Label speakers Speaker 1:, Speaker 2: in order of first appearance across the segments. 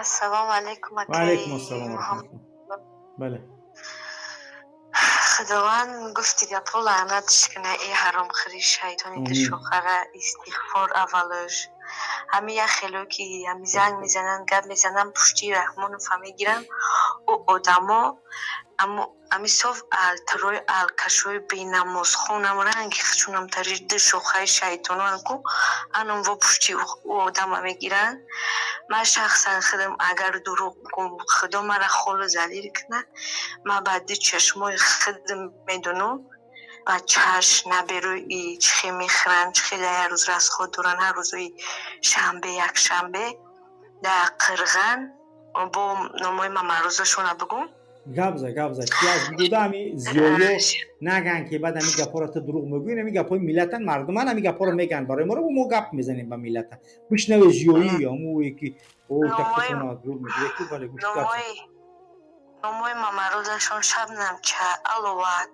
Speaker 1: السلام علیکم
Speaker 2: و علیکم
Speaker 1: اکای
Speaker 2: السلام و رحمت
Speaker 1: محمد.
Speaker 2: الله. بله
Speaker 1: خداوند گفتی گپا لعنتش کنه ای حرام خری شیطانی در
Speaker 2: آمین
Speaker 1: شوخره استغفار اولش همه یه خلوکی همه زنگ میزنن گپ میزنن پشتی رحمان و فهمی گیرن او آدما امی صاف تروی الکشوی بیناموز خونم رنگی چونم تری در شوخه شیطانو انکو انم و پشتی او آدم میگیرن. من شخصا خودم اگر دروغ بگم خدا مرا خول ذلیل کنه من بعدی چشمای خودم میدونم و چش نبروی چخی میخرن چخی در روز راست خود دورن هر روزوی شنبه یک شنبه در قرغن با نامای من مروزشون بگم
Speaker 2: گابزا کی از بوده همی زیایو نگن که بعد همی گپا رو تو دروغ میگوین همی گپای ملتن مردمان همی گپا رو میگن برای ما رو مو گپ میزنیم با ملت بشنوه زیایی همو یکی او
Speaker 1: نامای
Speaker 2: تختشون دروغ میگه یکی بله گوش گابزا
Speaker 1: نامای من مروزشون شبنم چه الوک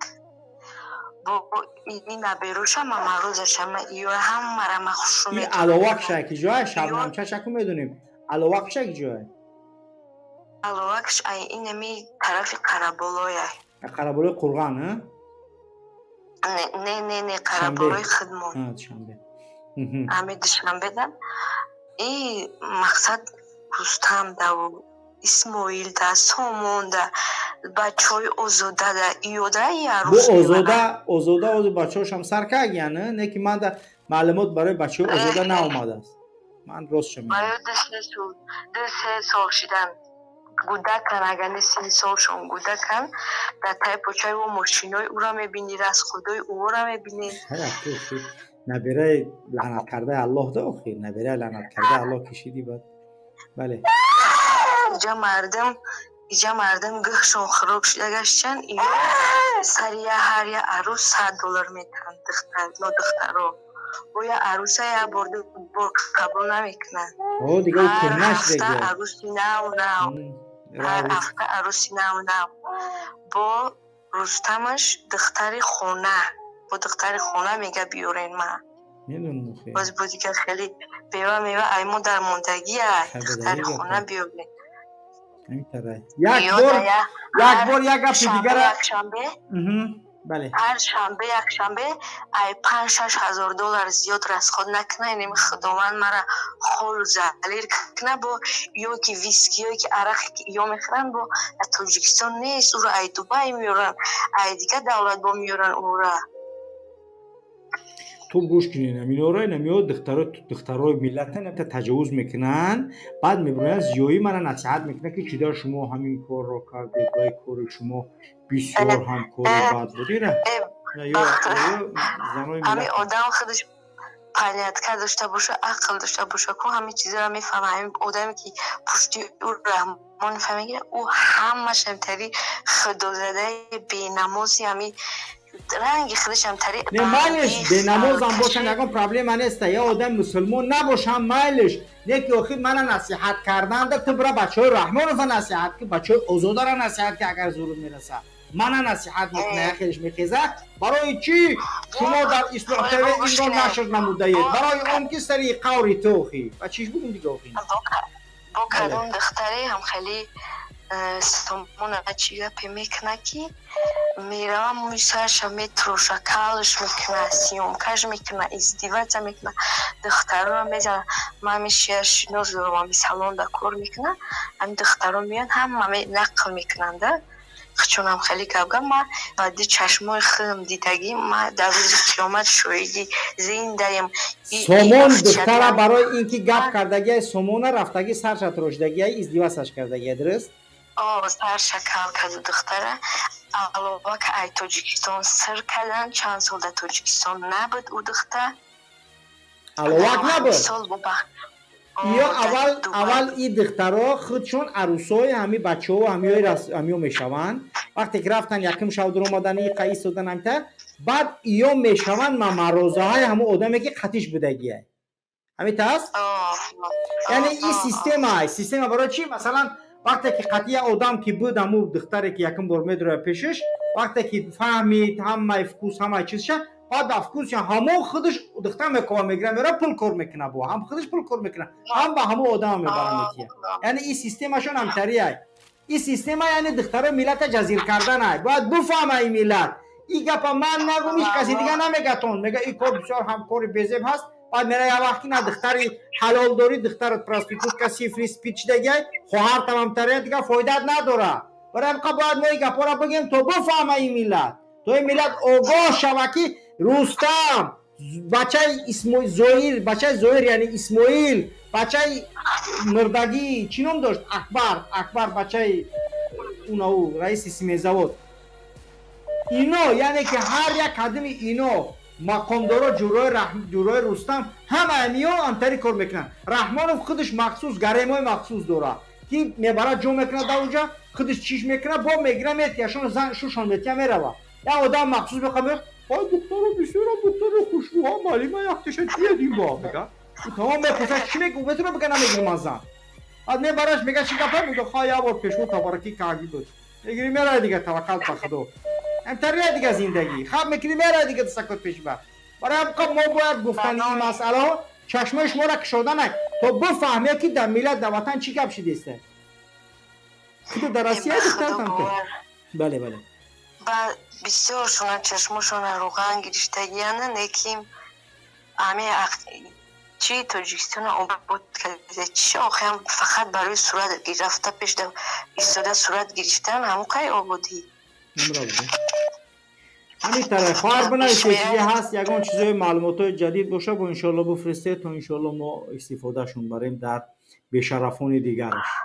Speaker 1: با این نبیروش هم مروزش هم ایو هم مرا مخشو
Speaker 2: این
Speaker 1: میتونه
Speaker 2: علاوه شکی جای شبنم
Speaker 1: ایو
Speaker 2: چه شکو میدونیم علاوه شکی جای
Speaker 1: الوکش این می طرف قربالای
Speaker 2: قربال قرغان ها
Speaker 1: نه قربالای
Speaker 2: شنبه
Speaker 1: خدمون
Speaker 2: ها شنبه
Speaker 1: همه دشمن بدم این مقصد رستم ده و اسماعیل ده سامان ده بچه های ازاده ده ایو ده یه
Speaker 2: بو
Speaker 1: عروس میبره
Speaker 2: اوزودا از بچه‌هاش هم سر که یعنی نه که من در معلومات برای بچه اوزودا ناآمده است من راست میگم
Speaker 1: باید ده سه سال شدن گودکن اگر نیستین سالشون گودکن در تای پوچای و ماشینای او را میبینی از خدای او را میبینی
Speaker 2: شاید تو خی نبیره لعنت کرده الله ده اخی نبیره لعنت کرده الله کشیدی بعد بله
Speaker 1: اینجا مردم گهشون خراب شده گشتن ایو سریع هر یه عروس $100 میتن دختر رو و یه عروسه یه برده قبول نمیکنن
Speaker 2: او دیگه او
Speaker 1: هر
Speaker 2: کنش
Speaker 1: هفته
Speaker 2: دیگه
Speaker 1: عروسی نو هر
Speaker 2: عروس
Speaker 1: هفته عروسی نو با رستمش دختر خونه با دختر خونه میگه بیارین من
Speaker 2: میدونم خیلی
Speaker 1: باز بودی که خیلی بیوه میوه ایمون در مندگی دختر خونه بیارین
Speaker 2: همین طرح یک بار یک گپ دیگر بله
Speaker 1: هر شنبه یک شنبه ای $5,000-6,000 زیاد رس خود نکنه اینم خداوند مرا خول ذلیل کنه با یا که ویسکی یا که عرق یا میخرن با تاجیکستان نیست او را ای دوبای میارن ای دیگه دولت با میارن او را
Speaker 2: تو گوش کنین امینورای نمیاد دخترای ملت نمیت تجاوز میکنن بعد میبرن زیایی من نصیحت میکنه که چیدار شما همین کار رو کردید و کار شما بسیار هم کار بد بودی نه یا زنای
Speaker 1: همین
Speaker 2: ملت
Speaker 1: آدم خودش پلیتکر داشته باشه عقل داشته باشه که همین چیزا رو میفهمه همین آدمی که پشتی او رحمان میفهمه او همش همتری خدا زده بیناموسی همین رنگ خودش همتری
Speaker 2: نه مالش به نماز هم باشن اگه پرابلم نیست یا آدم مسلمان نباشم مالش نه که آخر من نصیحت کردن ده تو برای بچه های رحمان رو نصیحت که بچه های ازاده را نصیحت که اگر ضرور میرسه من نصیحت میکنه خیلیش میخیزه برای چی شما در اصلاح طبع این را نشر نموده اید برای اون که سری قوری تو خی و چیش بگم دیگه آخی
Speaker 1: با کدوم دختری هم خیلی سمون چیگه پی میکنه که میرم مویسرش میتروشه کالش میکنه سیومکش میکنه ازدیوات میکنه دختر رو میزنه من میشه شنوز رو من سالون دا کور میکنه هم دختر رو میان هم نقل میکنن ده چون هم خیلی گفگم ما بعدی چشمای خودم دیدگی ما در روز قیامت شویدی زندهیم
Speaker 2: سومون دختره برای اینکه گپ کردگی سومون رفتگی سرش تراشدگی ازدیواسش کردگی درست؟
Speaker 1: سر شکل کرده دختره علاوه که ای تاجیکستان سر کردن چند سال در تاجیکستان نبود او دختر
Speaker 2: علاوه نبود یا اول
Speaker 1: اول
Speaker 2: این دخترها خودشون عروسای همی بچه ها همی میشوند وقتی که رفتن یکم شو در اومدن این قیس شدن همتا بعد ایو میشوند ممروزه های همه آدمی که خطیش بدگیه همین تاست یعنی این سیستم برای چی مثلا وقتی که قطعی آدم که بود همو دختری که یکم بار میدره پیشش وقتی که فهمید هم افکوس همه چیزشه بعد افکوس همه خودش دختر کار میگیره میره پول کار میکنه با هم خودش پول کار میکنه هم با همه آدم میبرن یعنی این سیستمشون هم طریه این سیستم یعنی دختر ملت جزیر کردن های باید بفهمه این ملت این گپ من نگم هیچ کسی دیگه نمیگه تون میگه این کار بسیار هم کار بزیب هست بعد میره یه وقتی نه دختری حلال داری دختر پراستیتوت کسی فری سپیچ دیگه خواهر تمام تره دیگه فایده نداره برای همکا باید ما این گپا را بگیم تو بفهمه این ملت تو این ملت آگاه شوه که رستم بچه زویر بچه زویر یعنی اسماعیل بچه مردگی چی نام داشت اکبر بچه او رئیس سیمه زود اینا یعنی که هر یک قدم اینا مقامدارا جورای رستم همه امیا انتری کار میکنن رحمانوف خودش مخصوص گرمای مخصوص داره که میبره جو میکنه در اونجا خودش چیش میکنه با میگیره میتیشون زن شوشان میتیه میروه یا آدم مخصوص بخواه های دکتر بسیار دکتر خوشروها مالی من یختش چیه دیم با میگه تمام میپسه چی میگه بهتون بگه نمیگیرم از زن از میبرش میگه چی گفت میگه خواه یا بار پیشو تبارکی کاغی بود میگیری میره دیگه توکل به خدا امتریه دیگه زندگی خواب میکنی میره دیگه سکوت پیش بر برای هم ما باید گفتن این مسئله ها چشمه شما را کشوده نه تو بفهمی که در ملت در وطن چی گپ شده است تو در آسیا دکتر بله بله
Speaker 1: و بسیار شما چشمشون روغن گرفتگیانه نکیم همه چی تاجیکستان آباد کرده چی آخه فقط برای صورت گرفته پیش در ایستاده صورت گرفتن همون که آبادی
Speaker 2: همین طرح خواهر بنویسه چیزی هست یکان چیزای معلومات جدید باشه با انشالله بفرسته تا انشالله ما استفاده شون بریم در بشرفون دیگرش